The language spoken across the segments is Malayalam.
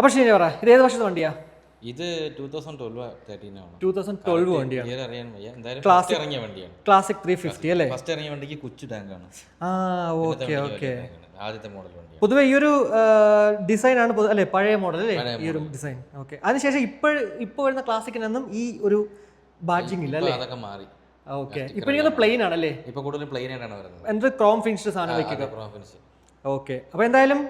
അപ്പോൾ ശരി പറ, ഇത് ഏത് വർഷത്തെ വണ്ടിയാ? ഇത് 2012 13 2012 വണ്ടിയാണ്. അറിയാൻ വയ്യ. എന്തായാലും Classic. ഫസ്റ്റ് ഇറങ്ങിയ വണ്ടിയാണ്. ക്ലാസിക് 350 അല്ലേ? ഫസ്റ്റ് ഇറങ്ങിയ വണ്ടിക്ക് കൊച്ചു ടാങ്കാണ്. Okay okay. ആദ്യത്തെ മോഡൽ വണ്ടിയാണ്. പൊതുവെ ഈ ഒരു ഡിസൈൻ ആണ് അല്ലേ, പഴയ മോഡൽ അല്ലേ പഴയ ഈ ഒരു ഡിസൈൻ? ഓക്കെ. അതിനുശേഷം ഇപ്പോൾ വരുന്ന ക്ലാസിക്കിനൊന്നും ഈ ഒരു ബാഡ്ജിങ് ഇല്ല അല്ലേ? അതൊക്കെ മാറി. ഓക്കെ. ഇപ്പൊ എനിക്ക് പ്ലെയിൻ ആണല്ലേ? ഇപ്പൊ കൂടുതൽ പ്ലെയിൻ ആയിട്ടാണ് വരുന്നത്. എന്ത് ക്രോം ഫിനിഷ്ഡ് സാധനം വെക്കുക. ഓക്കെ. അപ്പോൾ എന്തായാലും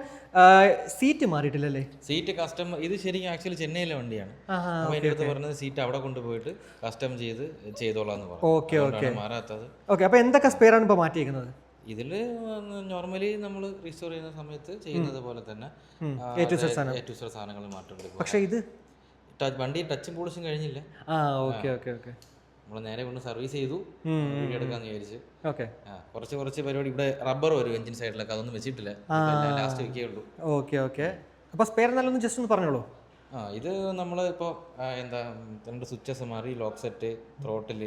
സീറ്റ് മാറിയിട്ടില്ലല്ലേ? സീറ്റ് കസ്റ്റം, ഇത് ശരിക്കും ആക്ച്വലി ചെന്നൈയിലെ വണ്ടിയാണ്. അപ്പൊ അതിന്റെ അടുത്ത് പറഞ്ഞത് സീറ്റ് അവിടെ കൊണ്ടുപോയിട്ട് കസ്റ്റം ചെയ്തോളാന്ന് പറഞ്ഞു. Okay okay. മാറാത്തത്. ഓക്കെ. അപ്പോൾ എന്തൊക്കെ സ്പെയർ ആണ് ഇപ്പോൾ മാറ്റിയിരിക്കുന്നത്? ഇതില് നോർമലി നമ്മൾ റീസ്റ്റോർ ചെയ്യുന്ന സമയത്ത് ചെയ്യുന്നത് പോലെ തന്നെ A to Z സാധനങ്ങൾ മാറ്റം. പക്ഷേ ഇത് വണ്ടി ടച്ചും പോളിഷും കഴിഞ്ഞില്ല. Okay okay okay. നമ്മൾ നേരെ കൊണ്ട് സർവീസ് ചെയ്തു, വീഡിയോ എടുക്കാന്ന് വിചാരിച്ചു. ഓക്കെ. കുറച്ച് പരിപാടി. ഇവിടെ റബ്ബർ വരും എഞ്ചിൻ സൈഡിലൊക്കെ, അതൊന്നും വെച്ചിട്ടില്ല, ലാസ്റ്റ് വെക്കേ ഉള്ളൂ. Okay okay. അപ്പോൾ സ്പെയർ എന്നാലും ജസ്റ്റ് ഒന്ന് പറഞ്ഞോളൂ. ഇത് നമ്മൾ ഇപ്പോൾ എന്താ, രണ്ട് സ്വിച്ചസ് മാറി, ലോക്ക് സെറ്റ്, ത്രോട്ടിൽ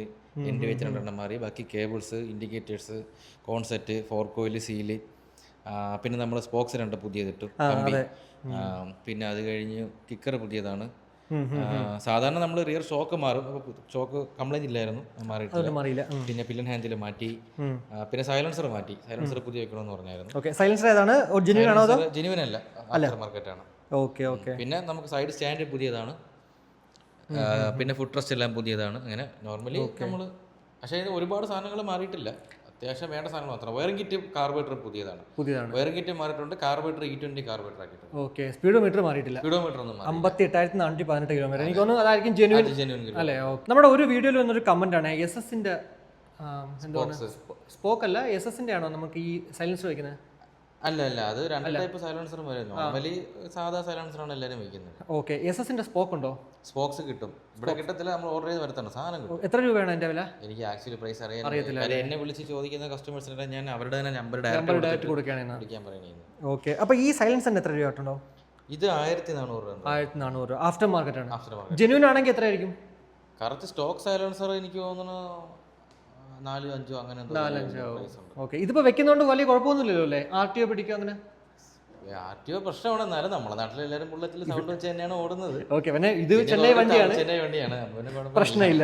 ഇൻഡിവിജ്വൽ മാറി, ബാക്കി കേബിൾസ്, ഇൻഡിക്കേറ്റേഴ്സ്, കോൺസെറ്റ്, ഫോർ കോയിൽ, സീല്, പിന്നെ നമ്മൾ സ്പോക്സ് രണ്ട് പുതിയതിട്ടു, കമ്പി, പിന്നെ അത് കഴിഞ്ഞ് കിക്കർ പുതിയതാണ്. സാധാരണ നമ്മൾ റിയർ ഷോക്ക് മാറും, ഷോക്ക് കംപ്ലൈന്റ് ഇല്ലായിരുന്നു, മാറിയിട്ടില്ല. പിന്നെ പില്ലൻ ഹാൻഡിൽ മാറ്റി, പിന്നെ സൈലൻസർ മാറ്റി, സൈലൻസർ പുതിയ വെക്കണമെന്ന് പറഞ്ഞായിരുന്നു. സൈലൻസർ ഏതാണ്? ജെനുവിൻ അല്ല, മാർക്കറ്റാണ്. Okay okay. പിന്നെ നമുക്ക് സൈഡ് സ്റ്റാൻഡ് പുതിയതാണ്, പിന്നെ ഫുഡ് റെസ്റ്റ് എല്ലാം പുതിയതാണ്. അങ്ങനെ നോർമലി നമ്മൾ, പക്ഷേ ഒരുപാട് സാധനങ്ങൾ മാറിയിട്ടില്ല, അത്യാവശ്യം വേണ്ട സാധനങ്ങൾ മാത്രം. വയറിംഗ് കിറ്റ്, കാർബറേറ്റർ പുതിയതാണ്. വയറിംഗ് കിറ്റ് മാറിയിട്ടുണ്ട്, കാർബറേറ്റർ E20 കാർബറേറ്റർ ആക്കിയിട്ടുണ്ട്. ഓക്കെ. സ്പീഡോമീറ്റർ മാറിയിട്ടില്ല. സ്പീഡോമീറ്റർ ഒന്നും 58,418 കിലോമീറ്റർ. എനിക്ക് തോന്നുന്നു അതായിരിക്കും ജെനുവിൻ അല്ലേ? നമ്മുടെ ഒരു വീഡിയോയിൽ വന്നൊരു കമന്റ് ആണ്, SS-ന്റെ എന്താണ് സ്പോക്ക് അല്ല, SS-ന്റെ ആണോ നമുക്ക് ഈ സൈലൻസർ വയ്ക്കുന്നത്? അല്ല, അത് രണ്ട് ടൈപ്പ് സൈലൻസറും വരും. നോർമലി സാധാ സൈലൻസറാണ് എല്ലാവരും വയ്ക്കുന്നത്. ഓക്കെ. SS-ന്റെ സ്പോക്ക് ഉണ്ടോ? സ്പോക്സ് കിട്ടും, ഇവിടെ കിട്ടത്തില്ല, നമ്മൾ ഓർഡർ ചെയ്ത് വരുത്തണം. സാധനം കിട്ടും. എത്ര രൂപയാണ് അതിന്റെ വില? എനിക്ക് ആക്ച്വലി പ്രൈസ് അറിയത്തില്ല. എന്നെ വിളിച്ച് ചോദിക്കുന്ന കസ്റ്റമേഴ്സിനെ ഞാൻ അവരുടെ തന്നെ നമ്പർ ഡയറക്റ്റ് കൊടുക്കുകയാണ്. വിളിക്കാൻ പറയുന്നത്. ഓക്കെ. അപ്പോൾ ഈ സൈലൻസറിന് എത്ര രൂപ ആയിട്ടുണ്ടോ? ഇത് 1400 രൂപ. 1400. ആഫ്റ്റർ മാർക്കറ്റ് ആണ്. ജെന്യൂൻ ആണെങ്കിൽ എത്രയായിരിക്കും? കറക്റ്റ് സ്റ്റോക്ക് സൈലൻസർ എനിക്ക് തോന്നുന്നു 4-5 അങ്ങനെ. 4-5. ഓക്കെ. ഇതിപ്പോ വെക്കുന്നതുകൊണ്ട് വലിയ കുഴപ്പമൊന്നുമില്ലല്ലോ അല്ലേ? RTO പിടിക്കുക അങ്ങനെ? RTO പ്രശ്നമാണ്, എന്നാലും നമ്മുടെ നാട്ടിൽ എല്ലാവരും ബുള്ളറ്റിൽ സൗണ്ട് വെച്ച് തന്നെയാണ് ഓടുന്നത്. ഓക്കെ. പിന്നെ ഇത് ചെന്നൈ വണ്ടിയാണ്, ചെന്നൈ വണ്ടിയാണ്, പ്രശ്നമില്ല.